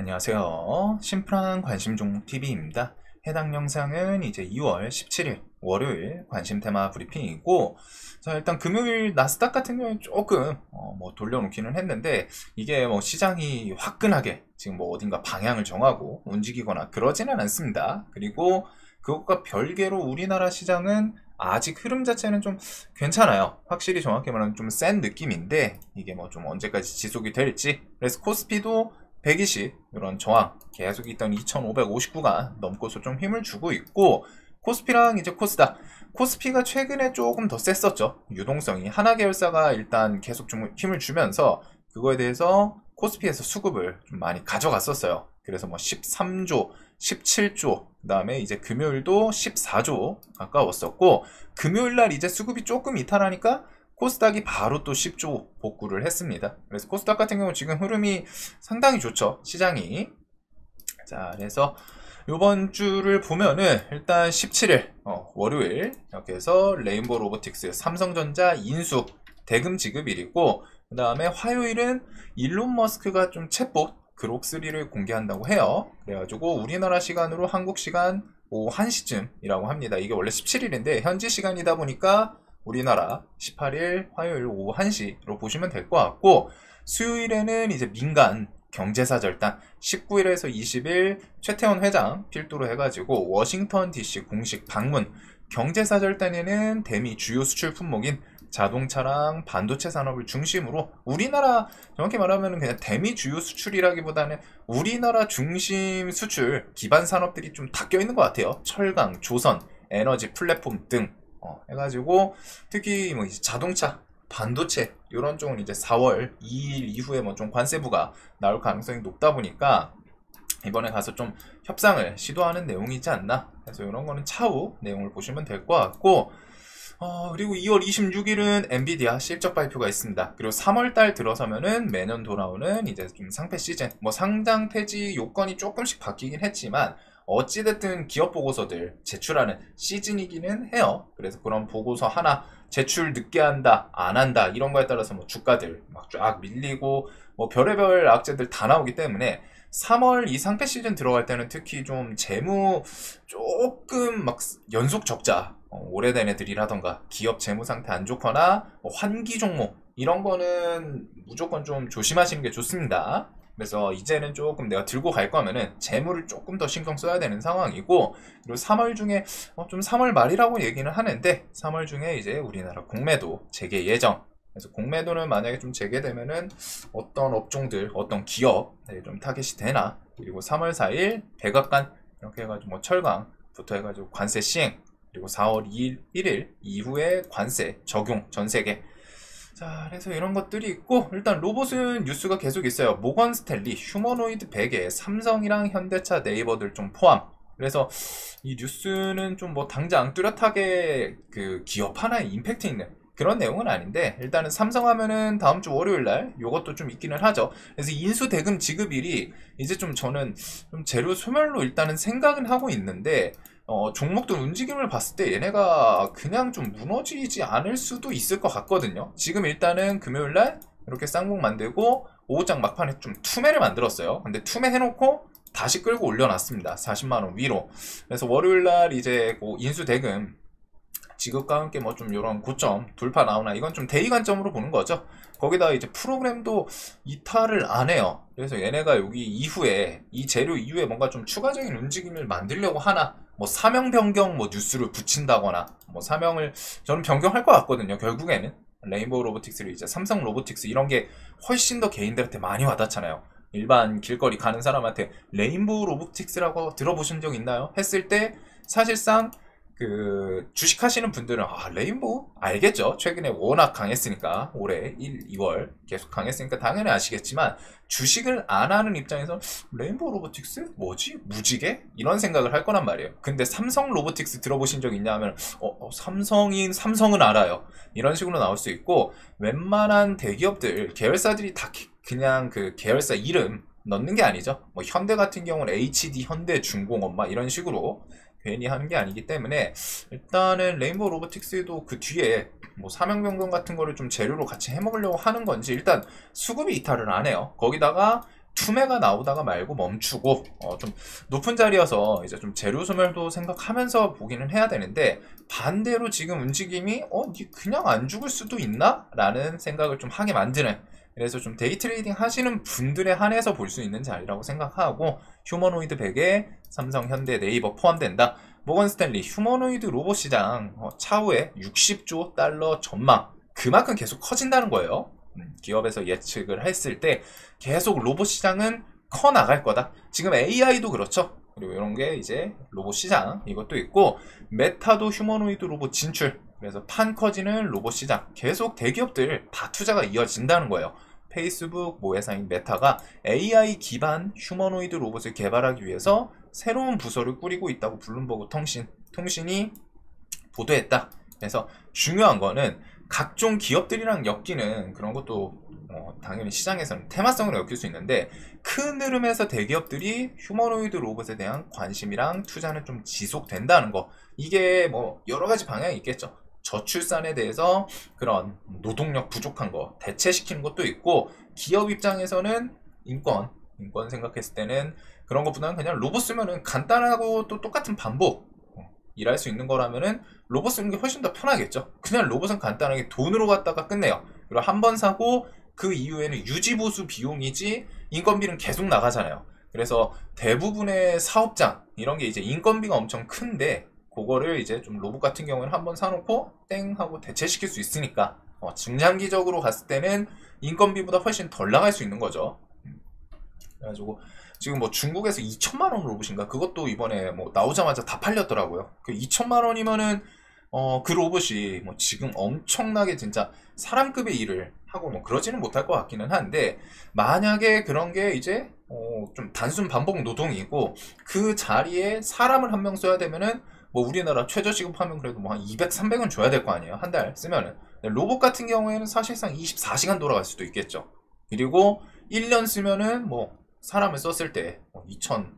안녕하세요. 심플한 관심 종목 TV입니다. 해당 영상은 이제 2월 17일 월요일 관심 테마 브리핑이고, 자, 일단 금요일 나스닥 같은 경우는 조금 돌려놓기는 했는데, 이게 시장이 화끈하게 지금 어딘가 방향을 정하고 움직이거나 그러지는 않습니다. 그리고 그것과 별개로 우리나라 시장은 아직 흐름 자체는 좀 괜찮아요. 확실히 정확히 말하면 좀 센 느낌인데, 이게 좀 언제까지 지속이 될지. 그래서 코스피도 120 이런 저항 계속 있던 2559가 넘고서 좀 힘을 주고 있고, 코스피랑 이제 코스닥, 코스피가 최근에 조금 더 셌었죠. 유동성이 하나 계열사가 일단 계속 좀 힘을 주면서 그거에 대해서 코스피에서 수급을 좀 많이 가져갔었어요. 그래서 13조 17조, 그 다음에 이제 금요일도 14조 가까웠었고, 금요일날 이제 수급이 조금 이탈하니까 코스닥이 바로 또 10조 복구를 했습니다. 그래서 코스닥 같은 경우 지금 흐름이 상당히 좋죠, 시장이. 자, 그래서 이번 주를 보면은 일단 17일 월요일 이렇게 해서 레인보우 로보틱스, 삼성전자 인수 대금 지급일이고, 그 다음에 화요일은 일론 머스크가 좀 챗봇 그록3를 공개한다고 해요. 그래가지고 우리나라 시간으로 한국 시간 오후 1시쯤이라고 합니다. 이게 원래 17일인데 현지 시간이다 보니까 우리나라 18일 화요일 오후 1시로 보시면 될 것 같고, 수요일에는 이제 민간 경제사절단 19일에서 20일 최태원 회장 필두로 해가지고 워싱턴 DC 공식 방문. 경제사절단에는 대미 주요 수출 품목인 자동차랑 반도체 산업을 중심으로, 우리나라 정확히 말하면 그냥 대미 주요 수출이라기보다는 우리나라 중심 수출 기반 산업들이 좀 다 껴있는 것 같아요. 철강, 조선, 에너지 플랫폼 등 해가지고, 특히 이제 자동차, 반도체 이런 쪽은 이제 4월 2일 이후에 좀 관세부가 나올 가능성이 높다 보니까 이번에 가서 좀 협상을 시도하는 내용이지 않나. 그래서 이런 거는 차후 내용을 보시면 될 것 같고, 그리고 2월 26일은 엔비디아 실적 발표가 있습니다. 그리고 3월달 들어서면은 매년 돌아오는 이제 좀 상폐 시즌, 상장 폐지 요건이 조금씩 바뀌긴 했지만 어찌됐든 기업 보고서들 제출하는 시즌이기는 해요. 그래서 그런 보고서 하나 제출 늦게 한다, 안 한다, 이런 거에 따라서 주가들 막 쫙 밀리고 별의별 악재들 다 나오기 때문에 3월 이 상폐 시즌 들어갈 때는 특히 좀 재무 조금 연속 적자, 오래된 애들이라던가 기업 재무 상태 안 좋거나 환기 종목 이런 거는 무조건 좀 조심하시는 게 좋습니다. 그래서 이제는 조금 내가 들고 갈 거면은 재무를 조금 더 신경 써야 되는 상황이고, 그리고 3월 중에 좀 3월 말이라고 얘기는 하는데 3월 중에 이제 우리나라 공매도 재개 예정. 그래서 공매도는 만약에 좀 재개되면은 어떤 업종들, 어떤 기업에 좀 타겟이 되나. 그리고 3월 4일 백악관 이렇게 해가지고 철강부터 해가지고 관세 시행, 그리고 4월 2일 1일 이후에 관세 적용 전 세계. 자, 그래서 이런 것들이 있고, 일단 로봇은 뉴스가 계속 있어요. 모건 스탠리, 휴머노이드 베개, 삼성이랑 현대차, 네이버들 좀 포함. 그래서 이 뉴스는 좀 당장 뚜렷하게 그 기업 하나에 임팩트 있는 그런 내용은 아닌데, 일단은 삼성 하면은 다음 주 월요일날 요것도 좀 있기는 하죠. 그래서 인수 대금 지급일이 이제 좀 저는 좀 재료 소멸로 일단은 생각은 하고 있는데, 종목들 움직임을 봤을 때 얘네가 그냥 좀 무너지지 않을 수도 있을 것 같거든요. 지금 일단은 금요일날 이렇게 쌍봉 만들고 오후장 막판에 좀 투매를 만들었어요. 근데 투매 해놓고 다시 끌고 올려놨습니다. 40만원 위로. 그래서 월요일날 이제 인수 대금 지급과 함께 좀 이런 고점 돌파 나오나, 이건 좀 대의 관점으로 보는 거죠. 거기다 이제 프로그램도 이탈을 안 해요. 그래서 얘네가 여기 이후에 이 재료 이후에 뭔가 좀 추가적인 움직임을 만들려고 하나, 사명 변경 뉴스를 붙인다거나, 사명을 저는 변경할 것 같거든요. 결국에는 레인보우 로보틱스를 이제 삼성 로보틱스, 이런 게 훨씬 더 개인들한테 많이 와닿잖아요. 일반 길거리 가는 사람한테 레인보우 로보틱스라고 들어보신 적 있나요? 했을 때 사실상 그 주식하시는 분들은 레인보우 알겠죠. 최근에 워낙 강했으니까, 올해 1, 2월 계속 강했으니까 당연히 아시겠지만, 주식을 안 하는 입장에서 레인보우 로보틱스? 뭐지? 무지개? 이런 생각을 할 거란 말이에요. 근데 삼성 로보틱스 들어보신 적 있냐 하면 삼성은 알아요. 이런 식으로 나올 수 있고, 웬만한 대기업들 계열사들이 다 그냥 그 계열사 이름 넣는 게 아니죠. 현대 같은 경우는 HD 현대중공업 이런 식으로 괜히 하는 게 아니기 때문에, 일단은 레인보우 로보틱스도 그 뒤에 사명 변경 같은 거를 좀 재료로 같이 해먹으려고 하는 건지, 일단 수급이 이탈을 안 해요. 거기다가 투매가 나오다가 말고 멈추고 좀 높은 자리여서 이제 좀 재료 소멸도 생각하면서 보기는 해야 되는데, 반대로 지금 움직임이 니 그냥 안 죽을 수도 있나? 라는 생각을 좀 하게 만드는, 그래서 좀 데이 트레이딩 하시는 분들에 한해서 볼 수 있는 자리라고 생각하고, 휴머노이드 100에 삼성, 현대, 네이버 포함된다. 모건 스탠리 휴머노이드 로봇 시장 차후에 60조 달러 전망, 그만큼 계속 커진다는 거예요. 기업에서 예측을 했을 때 계속 로봇 시장은 커 나갈 거다. 지금 AI도 그렇죠. 그리고 이런 게 이제 로봇 시장 이것도 있고, 메타도 휴머노이드 로봇 진출, 그래서 판 커지는 로봇 시장, 계속 대기업들 다 투자가 이어진다는 거예요. 페이스북 모회사인 메타가 AI 기반 휴머노이드 로봇을 개발하기 위해서 새로운 부서를 꾸리고 있다고 블룸버그 통신이 보도했다. 그래서 중요한 거는 각종 기업들이랑 엮이는 그런 것도 당연히 시장에서는 테마성으로 엮일 수 있는데, 큰 흐름에서 대기업들이 휴머노이드 로봇에 대한 관심이랑 투자는 좀 지속된다는 거, 이게 뭐 여러 가지 방향이 있겠죠. 저출산에 대해서 그런 노동력 부족한 거 대체시키는 것도 있고, 기업 입장에서는 인권 생각했을 때는 그런 것보다는 그냥 로봇 쓰면은 간단하고 또 똑같은 반복 일할 수 있는 거라면은 로봇 쓰는 게 훨씬 더 편하겠죠. 그냥 로봇은 간단하게 돈으로 갖다가 끝내요. 그리고 한 번 사고 그 이후에는 유지보수 비용이지 인건비는 계속 나가잖아요. 그래서 대부분의 사업장 이런 게 이제 인건비가 엄청 큰데, 그거를 이제 좀 로봇 같은 경우는 한번 사놓고 땡 하고 대체시킬 수 있으니까 중장기적으로 갔을 때는 인건비보다 훨씬 덜 나갈 수 있는 거죠. 그래가지고 지금 뭐 중국에서 2천만 원 로봇인가 그것도 이번에 뭐 나오자마자 다 팔렸더라고요. 그 2천만 원이면은 그 로봇이 뭐 지금 엄청나게 진짜 사람급의 일을 하고 뭐 그러지는 못할 것 같기는 한데, 만약에 그런 게 이제 좀 단순 반복 노동이고 그 자리에 사람을 한 명 써야 되면은 뭐 우리나라 최저시급하면 그래도 뭐 한 200, 300은 줘야 될 거 아니에요, 한 달 쓰면은. 로봇 같은 경우에는 사실상 24시간 돌아갈 수도 있겠죠. 그리고 1년 쓰면은 뭐 사람을 썼을 때 2천,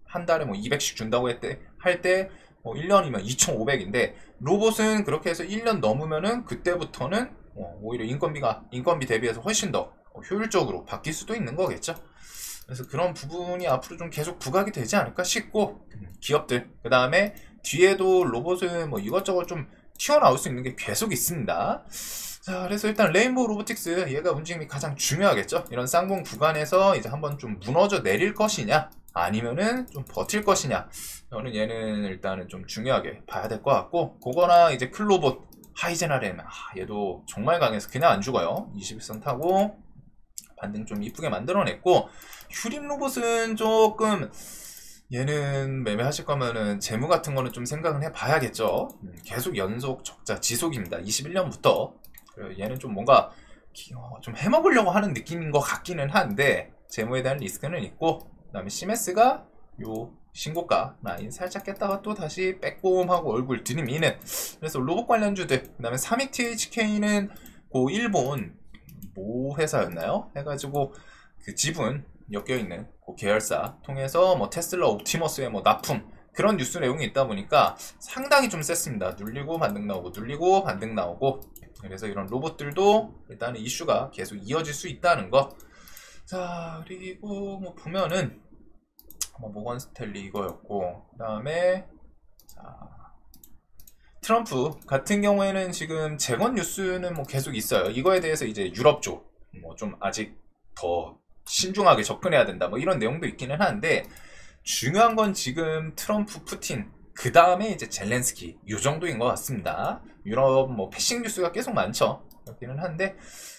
한 달에 뭐 200씩 준다고 할 때 뭐 1년이면 2,500인데, 로봇은 그렇게 해서 1년 넘으면은 그때부터는 오히려 인건비 대비해서 훨씬 더 효율적으로 바뀔 수도 있는 거겠죠. 그래서 그런 부분이 앞으로 좀 계속 부각이 되지 않을까 싶고, 기업들 그 다음에 뒤에도 로봇은 뭐 이것저것 좀 튀어나올 수 있는 게 계속 있습니다. 자, 그래서 일단 레인보우 로보틱스 얘가 움직임이 가장 중요하겠죠. 이런 쌍봉 구간에서 이제 한번 좀 무너져 내릴 것이냐 아니면은 좀 버틸 것이냐, 저는 얘는 일단은 좀 중요하게 봐야 될 것 같고, 그거나 이제 클로봇 하이젠 RM, 얘도 정말 강해서 그냥 안 죽어요. 21선 타고 반등 좀 이쁘게 만들어냈고, 휴림 로봇은 조금 얘는 매매하실 거면은 재무 같은 거는 좀 생각은 해봐야겠죠. 계속 연속 적자 지속입니다. 21년부터. 얘는 좀 뭔가 좀 해먹으려고 하는 느낌인 것 같기는 한데, 재무에 대한 리스크는 있고, 그 다음에 시메스가 요 신고가 라인 살짝 깼다가 또 다시 빼꼼하고 얼굴 들이미는, 그래서 로봇 관련주들, 그 다음에 3XTHK는 고 일본 모 회사였나요? 해가지고 그 지분 엮여있는 그 계열사 통해서 뭐 테슬라 옵티머스의 뭐 납품, 그런 뉴스 내용이 있다 보니까 상당히 좀 셌습니다. 눌리고 반등 나오고 눌리고 반등 나오고. 그래서 이런 로봇들도 일단은 이슈가 계속 이어질 수 있다는 거. 자, 그리고 뭐 보면은 뭐 모건 스탠리 이거였고, 그 다음에 트럼프 같은 경우에는 지금 재건 뉴스는 뭐 계속 있어요. 이거에 대해서 이제 유럽 쪽 뭐 좀 아직 더 신중하게 접근해야 된다 뭐 이런 내용도 있기는 한데, 중요한 건 지금 트럼프, 푸틴, 그 다음에 이제 젤렌스키 요 정도인 것 같습니다. 유럽 뭐 패싱 뉴스가 계속 많죠. 그렇기는 한데,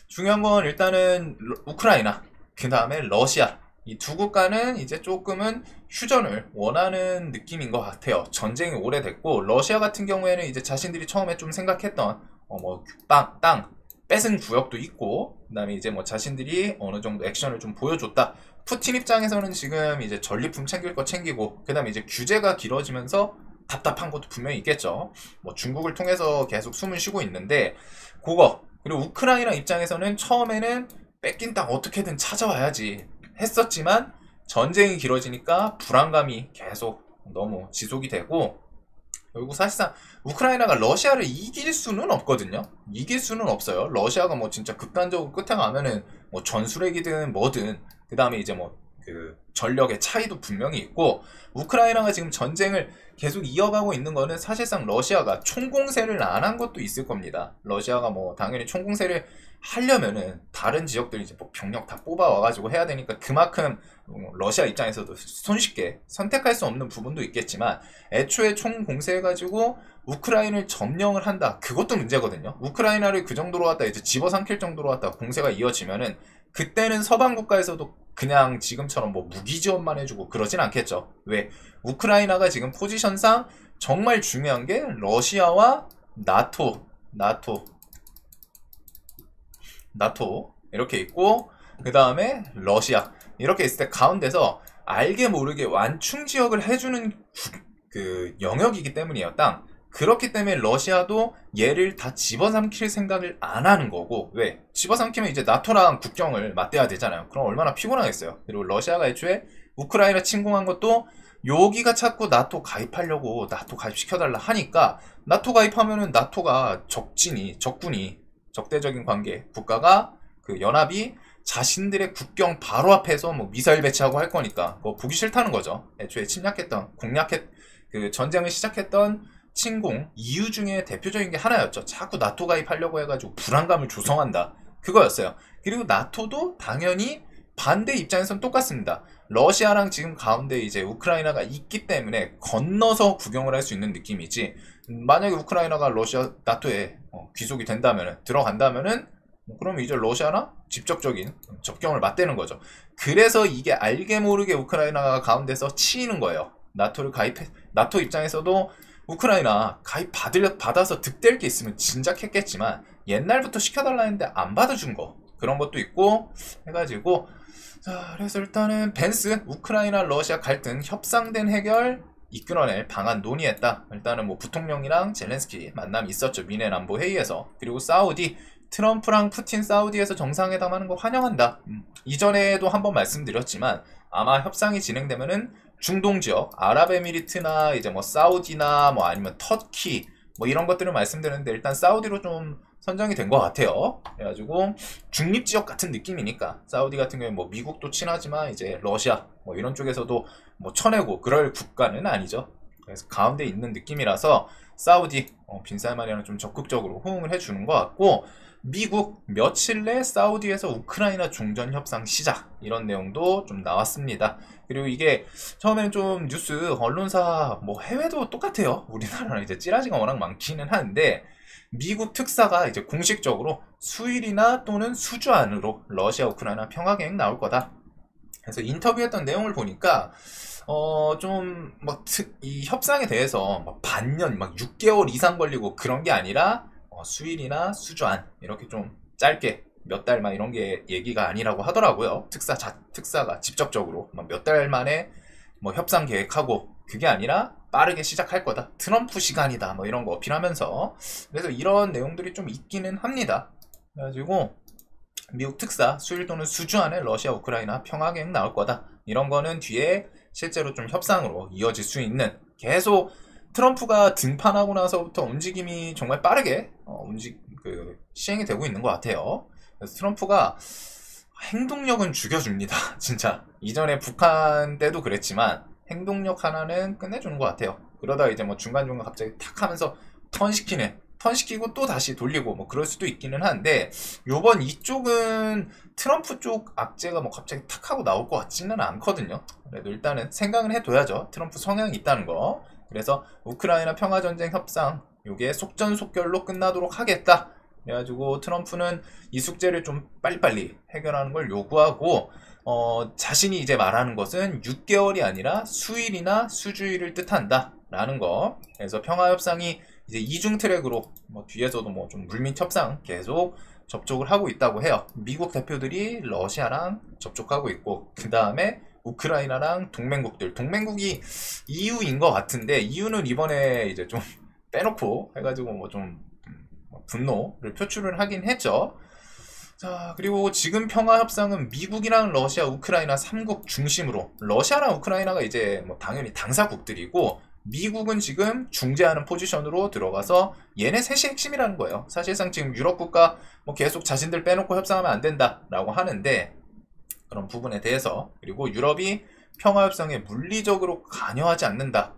중요한 건 일단은 우크라이나, 그 다음에 러시아, 이 두 국가는 이제 조금은 휴전을 원하는 느낌인 것 같아요. 전쟁이 오래됐고, 러시아 같은 경우에는 이제 자신들이 처음에 좀 생각했던 뭐 땅 뺏은 구역도 있고, 그 다음에 이제 뭐 자신들이 어느 정도 액션을 좀 보여줬다. 푸틴 입장에서는 지금 이제 전리품 챙길 거 챙기고, 그 다음에 이제 규제가 길어지면서 답답한 것도 분명히 있겠죠. 뭐 중국을 통해서 계속 숨을 쉬고 있는데, 그거, 그리고 우크라이나 입장에서는 처음에는 뺏긴 땅 어떻게든 찾아와야지 했었지만, 전쟁이 길어지니까 불안감이 계속 너무 지속이 되고, 그리고 사실상 우크라이나가 러시아를 이길 수는 없거든요. 이길 수는 없어요. 러시아가 뭐 진짜 극단적으로 끝에 가면은 뭐 전술핵이든 뭐든, 그 다음에 이제 뭐 그 전력의 차이도 분명히 있고, 우크라이나가 지금 전쟁을 계속 이어가고 있는 거는 사실상 러시아가 총공세를 안 한 것도 있을 겁니다. 러시아가 뭐 당연히 총공세를 하려면은 다른 지역들 이제 뭐 병력 다 뽑아와가지고 해야 되니까 그만큼 러시아 입장에서도 손쉽게 선택할 수 없는 부분도 있겠지만, 애초에 총공세해가지고 우크라이나를 점령을 한다, 그것도 문제거든요. 우크라이나를 그 정도로 갖다 이제 집어삼킬 정도로 갖다 공세가 이어지면은, 그때는 서방 국가에서도 그냥 지금처럼 뭐 무기 지원만 해주고 그러진 않겠죠. 왜? 우크라이나가 지금 포지션상 정말 중요한 게 러시아와 나토 이렇게 있고, 그 다음에 러시아 이렇게 있을 때 가운데서 알게 모르게 완충 지역을 해주는 그 영역이기 때문이에요. 땅. 그렇기 때문에 러시아도 얘를 다 집어삼킬 생각을 안 하는 거고, 왜? 집어삼키면 이제 나토랑 국경을 맞대야 되잖아요. 그럼 얼마나 피곤하겠어요. 그리고 러시아가 애초에 우크라이나 침공한 것도 여기가 자꾸 나토 가입하려고 나토 가입시켜달라 하니까, 나토 가입하면은 나토가 적대적인 관계 국가가 그 연합이 자신들의 국경 바로 앞에서 뭐 미사일 배치하고 할 거니까 그거 보기 싫다는 거죠. 애초에 그 전쟁을 시작했던 침공 이유 중에 대표적인 게 하나였죠. 자꾸 나토 가입하려고 해가지고 불안감을 조성한다, 그거였어요. 그리고 나토도 당연히 반대 입장에선 똑같습니다. 러시아랑 지금 가운데 이제 우크라이나가 있기 때문에 건너서 구경을 할 수 있는 느낌이지, 만약에 우크라이나가 러시아 나토에 귀속이 된다면은, 들어간다면은, 그러면 이제 러시아랑 직접적인 접경을 맞대는 거죠. 그래서 이게 알게 모르게 우크라이나가 가운데서 치이는 거예요. 나토 입장에서도 우크라이나 받아서 득될 게 있으면 진작 했겠지만, 옛날부터 시켜달라 했는데 안 받아준 거, 그런 것도 있고 해가지고, 자, 그래서 일단은 벤스 우크라이나 러시아 갈등 협상된 해결 이끌어낼 방안 논의했다. 일단은 뭐 부통령이랑 젤렌스키 만남이 있었죠, 미네 안보 회의에서. 그리고 사우디 트럼프랑 푸틴 사우디에서 정상회담 하는 거 환영한다. 이전에도 한번 말씀드렸지만, 아마 협상이 진행되면은 중동 지역, 아랍에미리트나 이제 뭐 사우디나 뭐 아니면 터키 뭐 이런 것들을 말씀드렸는데, 일단 사우디로 좀 선정이 된 것 같아요. 그래가지고 중립 지역 같은 느낌이니까, 사우디 같은 경우에 뭐 미국도 친하지만 이제 러시아 뭐 이런 쪽에서도 뭐 쳐내고 그럴 국가는 아니죠. 그래서 가운데 있는 느낌이라서 사우디 빈살만이랑 좀 적극적으로 호응을 해주는 것 같고, 미국 며칠 내 사우디에서 우크라이나 종전 협상 시작, 이런 내용도 좀 나왔습니다. 그리고 이게 처음에는 좀 뉴스 언론사 뭐 해외도 똑같아요. 우리나라는 이제 찌라시가 워낙 많기는 한데, 미국 특사가 이제 공식적으로 수일이나 또는 수주 안으로 러시아 우크라이나 평화 계획 나올 거다. 그래서 인터뷰했던 내용을 보니까 좀 막 이 협상에 대해서 막 반년, 막 6개월 이상 걸리고 그런 게 아니라 수일이나 수주안 이렇게 좀 짧게 몇 달만 이런 게 얘기가 아니라고 하더라고요. 특사가 직접적으로 몇 달 만에 뭐 협상 계획하고, 그게 아니라 빠르게 시작할 거다, 트럼프 시간이다, 뭐 이런 거 어필하면서. 그래서 이런 내용들이 좀 있기는 합니다. 그래가지고 미국 특사 수일 또는 수주 안에 러시아 우크라이나 평화 계획 나올 거다, 이런 거는 뒤에 실제로 좀 협상으로 이어질 수 있는, 계속 트럼프가 등판하고 나서부터 움직임이 정말 빠르게 시행이 되고 있는 것 같아요. 그래서 트럼프가 행동력은 죽여줍니다. 진짜 이전에 북한 때도 그랬지만 행동력 하나는 끝내주는 것 같아요. 그러다 이제 뭐 중간중간 갑자기 탁 하면서 턴시키고 또 다시 돌리고 뭐 그럴 수도 있기는 한데, 요번 이쪽은 트럼프 쪽 악재가 뭐 갑자기 탁 하고 나올 것 같지는 않거든요. 그래도 일단은 생각은 해둬야죠, 트럼프 성향이 있다는 거. 그래서 우크라이나 평화전쟁 협상 요게 속전속결로 끝나도록 하겠다. 그래가지고 트럼프는 이 숙제를 좀 빨리빨리 해결하는 걸 요구하고, 자신이 이제 말하는 것은 6개월이 아니라 수일이나 수주일을 뜻한다 라는 거. 그래서 평화협상이 이제 이중 트랙으로 뭐 뒤에서도 뭐 좀 물밑 협상 계속 접촉을 하고 있다고 해요. 미국 대표들이 러시아랑 접촉하고 있고, 그 다음에 우크라이나랑 동맹국이 EU인 것 같은데, EU는 이번에 이제 좀 빼놓고 해가지고 뭐 좀 분노를 표출을 하긴 했죠. 자, 그리고 지금 평화협상은 미국이랑 러시아, 우크라이나 3국 중심으로, 러시아랑 우크라이나가 이제 뭐 당연히 당사국들이고, 미국은 지금 중재하는 포지션으로 들어가서 얘네 셋이 핵심이라는 거예요. 사실상 지금 유럽 국가 뭐 계속 자신들 빼놓고 협상하면 안 된다라고 하는데 그런 부분에 대해서 그리고 유럽이 평화협상에 물리적으로 관여하지 않는다.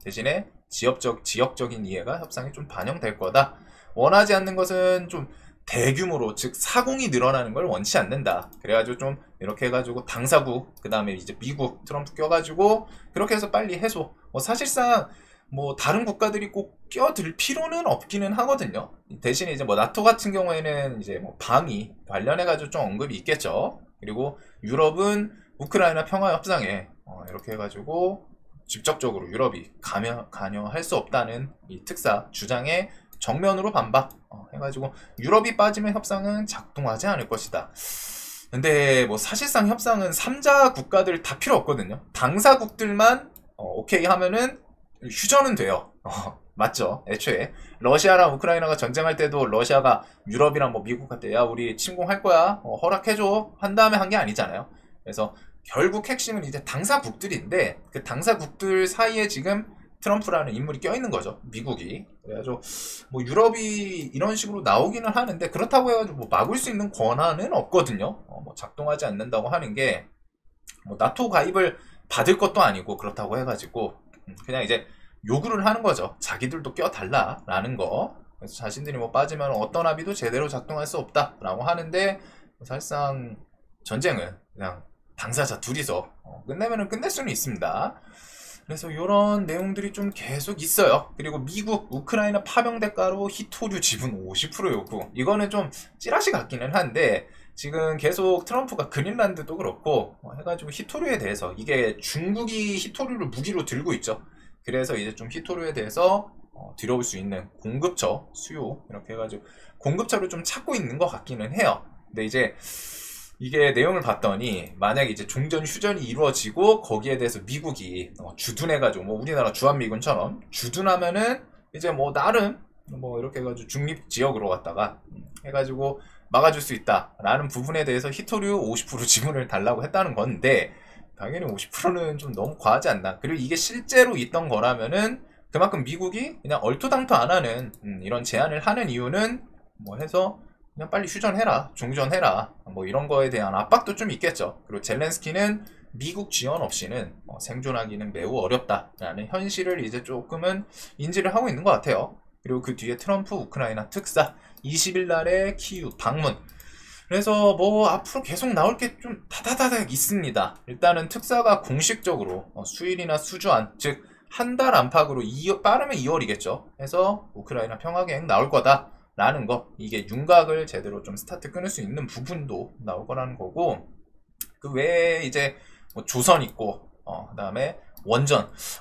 대신에 지역적인 이해가 협상에 좀 반영될 거다. 원하지 않는 것은 좀 대규모로 즉 사공이 늘어나는 걸 원치 않는다. 그래가지고 좀 이렇게 해가지고 당사국 그 다음에 이제 미국 트럼프 껴가지고 그렇게 해서 빨리 해소. 사실상 뭐 다른 국가들이 꼭 껴들 필요는 없기는 하거든요. 대신에 이제 뭐 나토 같은 경우에는 이제 뭐 방위 관련해가지고 좀 언급이 있겠죠. 그리고 유럽은 우크라이나 평화 협상에 이렇게 해가지고 직접적으로 유럽이 관여할 수 없다는 이 특사 주장에 정면으로 반박 해가지고 유럽이 빠지면 협상은 작동하지 않을 것이다. 근데 뭐 사실상 협상은 3자 국가들 다 필요 없거든요. 당사국들만 오케이 하면은 휴전은 돼요. 맞죠? 애초에 러시아랑 우크라이나가 전쟁할 때도 러시아가 유럽이랑 뭐 미국한테 야 우리 침공할 거야 허락해줘 한 다음에 한 게 아니잖아요. 그래서 결국 핵심은 이제 당사국들인데 그 당사국들 사이에 지금 트럼프라는 인물이 껴있는 거죠. 미국이. 그래가지고 뭐 유럽이 이런 식으로 나오기는 하는데 그렇다고 해가지고 뭐 막을 수 있는 권한은 없거든요. 뭐 작동하지 않는다고 하는 게 뭐 나토 가입을 받을 것도 아니고 그렇다고 해가지고 그냥 이제 요구를 하는 거죠. 자기들도 껴달라라는 거. 그래서 자신들이 뭐 빠지면 어떤 합의도 제대로 작동할 수 없다라고 하는데 사실상 전쟁은 그냥 당사자 둘이서 끝내면은 끝낼 수는 있습니다. 그래서 이런 내용들이 좀 계속 있어요. 그리고 미국 우크라이나 파병 대가로 히토류 지분 50% 요구. 이거는 좀 찌라시 같기는 한데 지금 계속 트럼프가 그린란드도 그렇고 해가지고 히토류에 대해서 이게 중국이 히토류를 무기로 들고 있죠. 그래서 이제 좀 히토류에 대해서 들여올 수 있는 공급처 수요 이렇게 해가지고 공급처를 좀 찾고 있는 것 같기는 해요. 근데 이제 이게 내용을 봤더니 만약에 이제 종전 휴전이 이루어지고 거기에 대해서 미국이 주둔해가지고 뭐 우리나라 주한미군처럼 주둔하면은 이제 뭐 나름 뭐 이렇게 해가지고 중립 지역으로 갔다가 해가지고 막아줄 수 있다라는 부분에 대해서 히토류 50% 지분을 달라고 했다는 건데 당연히 50%는 좀 너무 과하지 않나. 그리고 이게 실제로 있던 거라면은 그만큼 미국이 그냥 얼토당토 안 하는 이런 제안을 하는 이유는 뭐 해서 그냥 빨리 휴전해라, 종전해라, 뭐 이런 거에 대한 압박도 좀 있겠죠. 그리고 젤렌스키는 미국 지원 없이는 생존하기는 매우 어렵다라는 현실을 이제 조금은 인지를 하고 있는 것 같아요. 그리고 그 뒤에 트럼프 우크라이나 특사 20일 날에 키우 방문. 그래서 뭐 앞으로 계속 나올 게 좀 다다다닥 있습니다. 일단은 특사가 공식적으로 수일이나 수주안, 즉 한 달 안팎으로 빠르면 2월이겠죠. 해서 우크라이나 평화계획 나올 거다. 라는 거, 이게 윤곽을 제대로 좀 스타트 끊을 수 있는 부분도 나올 거라는 거고, 그 외에 이제 뭐 조선 있고, 그 다음에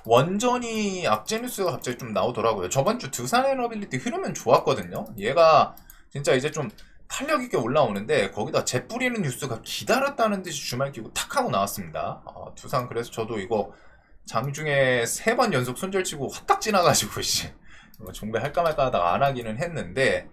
원전이 악재 뉴스가 갑자기 좀 나오더라고요. 저번 주 두산 에너빌리티 흐르면 좋았거든요. 얘가 진짜 이제 좀 탄력 있게 올라오는데 거기다 재 뿌리는 뉴스가 기다렸다는 듯이 주말 끼고 탁 하고 나왔습니다. 두산 그래서 저도 이거 장중에 3번 연속 손절치고 화딱 지나가지고 종배할까 말까 하다가 안 하기는 했는데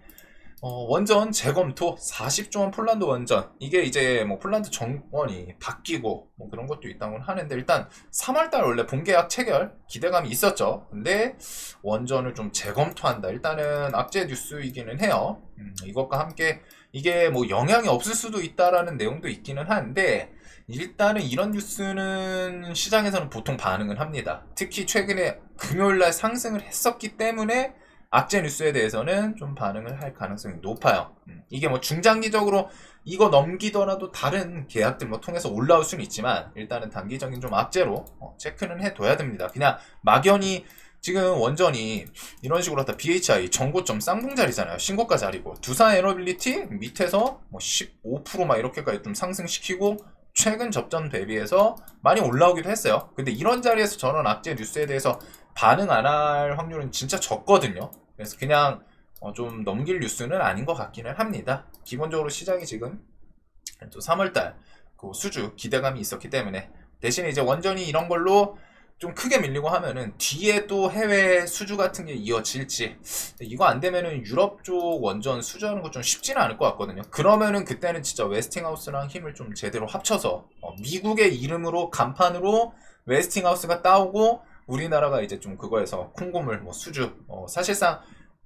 원전 재검토 40조 원 폴란드 원전 이게 이제 뭐 폴란드 정권이 바뀌고 뭐 그런 것도 있다고는 하는데 일단 3월달 원래 본계약 체결 기대감이 있었죠. 근데 원전을 좀 재검토한다. 일단은 악재 뉴스이기는 해요. 이것과 함께 이게 뭐 영향이 없을 수도 있다라는 내용도 있기는 한데 일단은 이런 뉴스는 시장에서는 보통 반응을 합니다. 특히 최근에 금요일날 상승을 했었기 때문에 악재 뉴스에 대해서는 좀 반응을 할 가능성이 높아요. 이게 뭐 중장기적으로 이거 넘기더라도 다른 계약들 뭐 통해서 올라올 수는 있지만 일단은 단기적인 좀 악재로 체크는 해둬야 됩니다. 그냥 막연히 지금 원전이 이런 식으로 하다 BHI 전고점 쌍봉자리잖아요. 신고가 자리고 두산 에너빌리티 밑에서 뭐 15%막 이렇게까지 좀 상승시키고 최근 접전 대비해서 많이 올라오기도 했어요. 근데 이런 자리에서 저런 악재 뉴스에 대해서 반응 안 할 확률은 진짜 적거든요. 그래서 그냥 좀 넘길 뉴스는 아닌 것 같기는 합니다. 기본적으로 시장이 지금 또 3월달 그 수주 기대감이 있었기 때문에 대신에 이제 원전이 이런 걸로 좀 크게 밀리고 하면은 뒤에 또 해외 수주 같은 게 이어질지 이거 안 되면은 유럽 쪽 원전 수주하는 거 좀 쉽지는 않을 것 같거든요. 그러면은 그때는 진짜 웨스팅하우스랑 힘을 좀 제대로 합쳐서 미국의 이름으로 간판으로 웨스팅하우스가 따오고 우리나라가 이제 좀 그거에서 콩고물, 뭐 수주, 사실상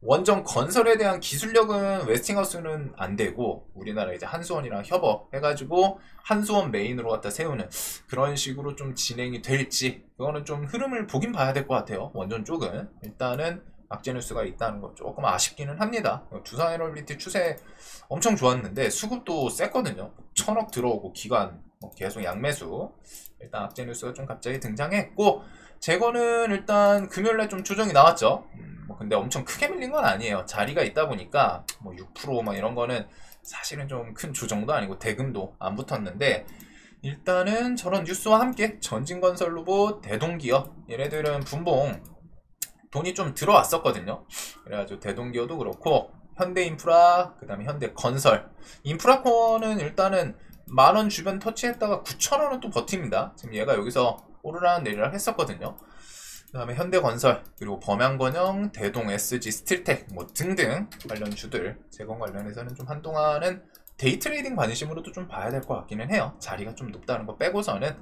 원전 건설에 대한 기술력은 웨스팅하우스는 안 되고 우리나라 이제 한수원이랑 협업해가지고 한수원 메인으로 갖다 세우는 그런 식으로 좀 진행이 될지 그거는 좀 흐름을 보긴 봐야 될 것 같아요. 원전 쪽은 일단은 악재 뉴스가 있다는 거 조금 아쉽기는 합니다. 두산에너빌리티 추세 엄청 좋았는데 수급도 셌거든요. 1000억 들어오고 기관 계속 양매수. 일단 악재 뉴스가 좀 갑자기 등장했고 재거는 일단 금요일날 좀 조정이 나왔죠. 근데 엄청 크게 밀린 건 아니에요. 자리가 있다 보니까 뭐 6%막 이런 거는 사실은 좀 큰 조정도 아니고 대금도 안 붙었는데 일단은 저런 뉴스와 함께 전진건설로봇, 대동기업 얘네들은 분봉 돈이 좀 들어왔었거든요. 그래가지고 대동기업도 그렇고 현대인프라 그 다음에 현대건설 인프라코어는 일단은 만원 주변 터치했다가 9,000원은 또 버팁니다. 지금 얘가 여기서 오르락 내리락 했었거든요. 그 다음에 현대건설 그리고 범양건영, 대동, SG, 스틸텍 뭐 등등 관련 주들 재건 관련해서는 좀 한동안은 데이트레이딩 관심으로도 좀 봐야 될 것 같기는 해요. 자리가 좀 높다는 거 빼고서는.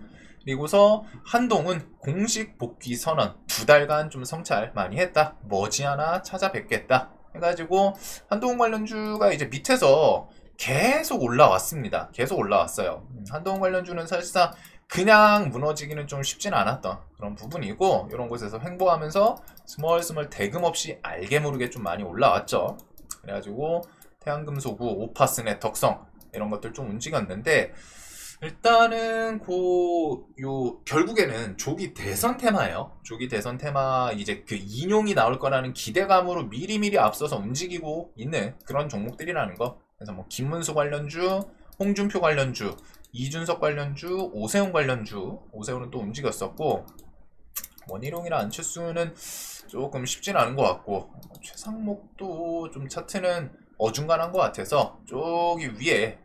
그리고서 한동은 공식 복귀 선언 2달간 좀 성찰 많이 했다. 머지않아 찾아뵙겠다 해가지고 한동훈 관련주가 이제 밑에서 계속 올라왔습니다. 계속 올라왔어요. 한동훈 관련주는 사실상 그냥 무너지기는 좀 쉽진 않았던 그런 부분이고 이런 곳에서 횡보하면서 스멀스멀 대금 없이 알게 모르게 좀 많이 올라왔죠. 그래가지고 태양금속우, 오파스넷, 덕성 이런 것들 좀 움직였는데 일단은 결국에는 조기 대선 테마예요. 조기 대선 테마 이제 그 인용이 나올 거라는 기대감으로 미리미리 앞서서 움직이고 있는 그런 종목들이라는 거. 그래서 뭐 김문수 관련주, 홍준표 관련주, 이준석 관련주, 오세훈 관련주, 오세훈은 또 움직였었고 원희룡이나 안철수는 조금 쉽진 않은 것 같고 최상목도 좀 차트는 어중간한 것 같아서 저기 위에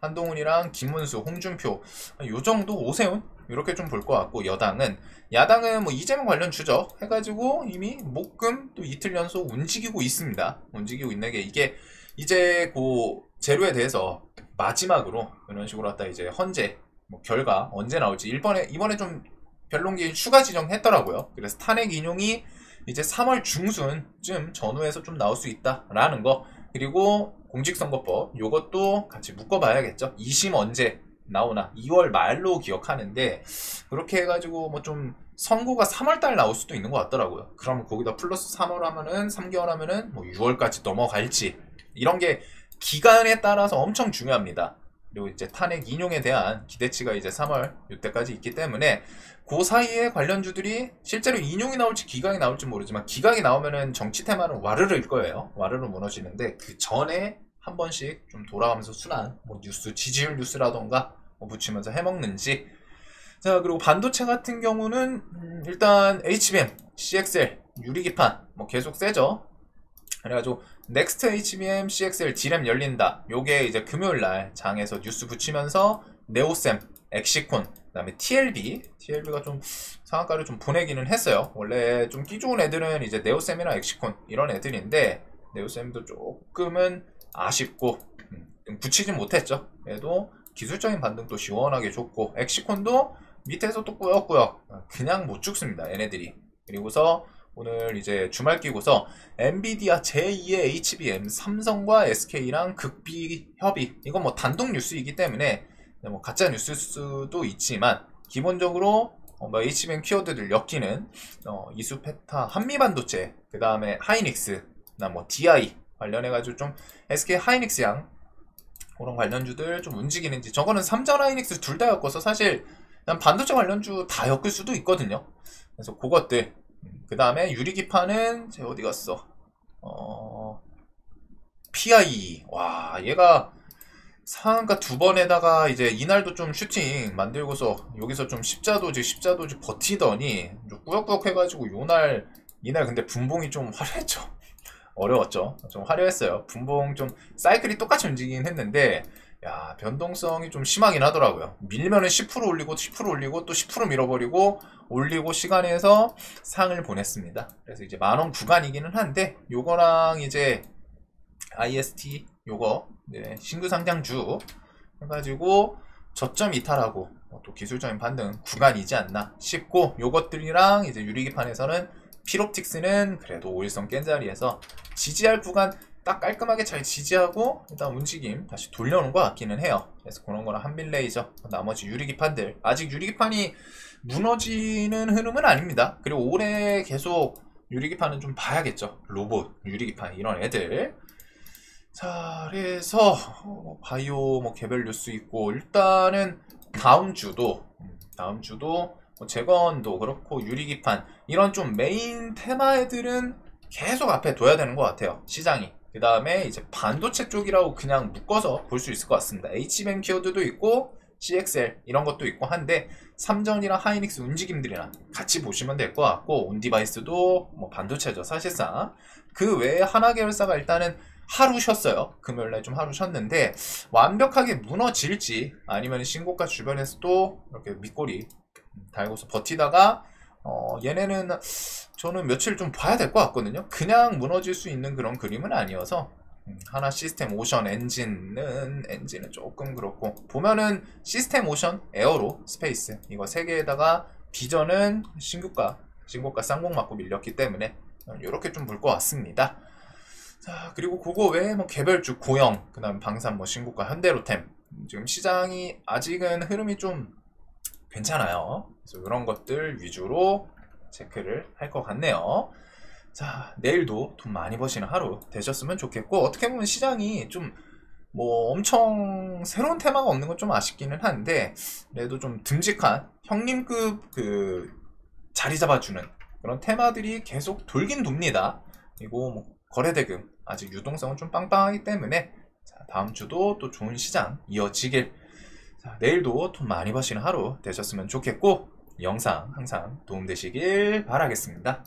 한동훈이랑 김문수, 홍준표 요 정도 오세훈 이렇게 좀 볼 것 같고 야당은 뭐 이재명 관련주죠 해가지고 이미 목금 또 이틀 연속 움직이고 있습니다. 움직이고 있는 게 이게 이제 그 재료에 대해서 마지막으로 이런 식으로 갖다 이제 헌재 뭐 결과 언제 나올지 이번에 좀 변론기일 추가 지정했더라고요. 그래서 탄핵 인용이 이제 3월 중순쯤 전후에서 좀 나올 수 있다라는 거. 그리고 공직선거법 요것도 같이 묶어봐야겠죠. 2심 언제 나오나 2월 말로 기억하는데 그렇게 해가지고 뭐 좀 선고가 3월달 나올 수도 있는 것 같더라고요. 그러면 거기다 플러스 3월 하면은 3개월 하면은 뭐 6월까지 넘어갈지 이런 게 기간에 따라서 엄청 중요합니다. 그리고 이제 탄핵 인용에 대한 기대치가 이제 3월 이때까지 있기 때문에 그 사이에 관련주들이 실제로 인용이 나올지 기각이 나올지 모르지만 기각이 나오면은 정치 테마는 와르르일 거예요. 와르르 무너지는데 그 전에 한 번씩 좀 돌아가면서 순환 뭐 뉴스 지지율 뉴스라던가 뭐 붙이면서 해먹는지. 자 그리고 반도체 같은 경우는 일단 HBM, CXL, 유리기판 뭐 계속 세죠. 그래가지고 넥스트 HBM, CXL, D램 열린다. 요게 이제 금요일날 장에서 뉴스 붙이면서 네오셈, 엑시콘, 그 다음에 TLB가 좀 상한가를 좀 보내기는 했어요. 원래 좀 끼 좋은 애들은 이제 네오셈이나 엑시콘 이런 애들인데 네오셈도 조금은 아쉽고 붙이진 못했죠. 그래도 기술적인 반등도 시원하게 좋고 엑시콘도 밑에서 또 꾸역꾸역 그냥 못 죽습니다. 얘네들이. 그리고서 오늘 이제 주말 끼고서 엔비디아 제2의 HBM 삼성과 SK랑 극비 협의 이건 뭐 단독 뉴스이기 때문에 뭐 가짜 뉴스일 수도 있지만 기본적으로 뭐 HBM 키워드들 엮이는 이수페타 한미반도체 그 다음에 하이닉스 나 뭐 DI 관련해가지고 좀 SK 하이닉스양 그런 관련주들 좀 움직이는지 저거는 삼전 하이닉스 둘 다 엮어서 사실 반도체 관련주 다 엮을 수도 있거든요. 그래서 그것들 그 다음에 유리기판은 제 어디 갔어? PI 와 얘가 상한가 2번에다가 이제 이날도 좀 슈팅 만들고서 여기서 좀 십자도지 버티더니 좀 꾸역꾸역 해가지고 이날 근데 분봉이 좀 화려했죠. 어려웠죠. 좀 화려했어요. 분봉 좀 사이클이 똑같이 움직이긴 했는데 야 변동성이 좀 심하긴 하더라고요. 밀면은 10% 올리고 10% 올리고 또 10% 밀어버리고 올리고 시간에서 상을 보냈습니다. 그래서 이제 만원 구간이기는 한데 요거랑 이제 IST 요거 네, 신규 상장주 해가지고 저점 이탈하고 또 기술적인 반등 구간이지 않나 싶고, 요것들이랑 이제 유리기판에서는 피롭틱스는 그래도 5일선 깬 자리에서 지지할 구간 딱 깔끔하게 잘 지지하고 일단 움직임 다시 돌려놓은 것 같기는 해요. 그래서 그런 거랑 한빌레이저, 나머지 유리기판들 아직 유리기판이 무너지는 흐름은 아닙니다. 그리고 올해 계속 유리기판은 좀 봐야겠죠. 로봇, 유리기판 이런 애들. 자, 그래서 바이오 뭐 개별 뉴스 있고, 일단은 다음 주도 뭐 재건도 그렇고 유리기판 이런 좀 메인 테마 애들은 계속 앞에 둬야 되는 것 같아요, 시장이. 그 다음에 이제 반도체 쪽이라고 그냥 묶어서 볼 수 있을 것 같습니다. H뱅키어드도 있고 CXL 이런 것도 있고 한데, 삼전이랑 하이닉스 움직임들이랑 같이 보시면 될 것 같고, 온디바이스도 뭐 반도체죠 사실상. 그 외에 하나 계열사가 일단은 하루 쉬었어요. 금요일날 좀 하루 쉬었는데, 완벽하게 무너질지 아니면 신고가 주변에서도 이렇게 밑꼬리 달고서 버티다가 얘네는 저는 며칠 좀 봐야 될 것 같거든요. 그냥 무너질 수 있는 그런 그림은 아니어서. 하나 시스템 오션 엔진은 조금 그렇고, 보면은 시스템 오션 에어로 스페이스 이거 세 개에다가 비전은 신고가 쌍봉 맞고 밀렸기 때문에 이렇게 좀 볼 것 같습니다. 자, 그리고 그거 외에 뭐 개별주 고영, 그 다음 방산 뭐 신고가 현대로템, 지금 시장이 아직은 흐름이 좀 괜찮아요. 그래서 이런 것들 위주로 체크를 할 것 같네요. 자, 내일도 돈 많이 버시는 하루 되셨으면 좋겠고, 어떻게 보면 시장이 좀 뭐 엄청 새로운 테마가 없는 건 좀 아쉽기는 한데, 그래도 좀 듬직한 형님급 그 자리 잡아주는 그런 테마들이 계속 돌긴 돕니다. 그리고 뭐 거래대금 아직 유동성은 좀 빵빵하기 때문에, 자, 다음 주도 또 좋은 시장 이어지길. 자, 내일도 돈 많이 버시는 하루 되셨으면 좋겠고, 영상 항상 도움되시길 바라겠습니다.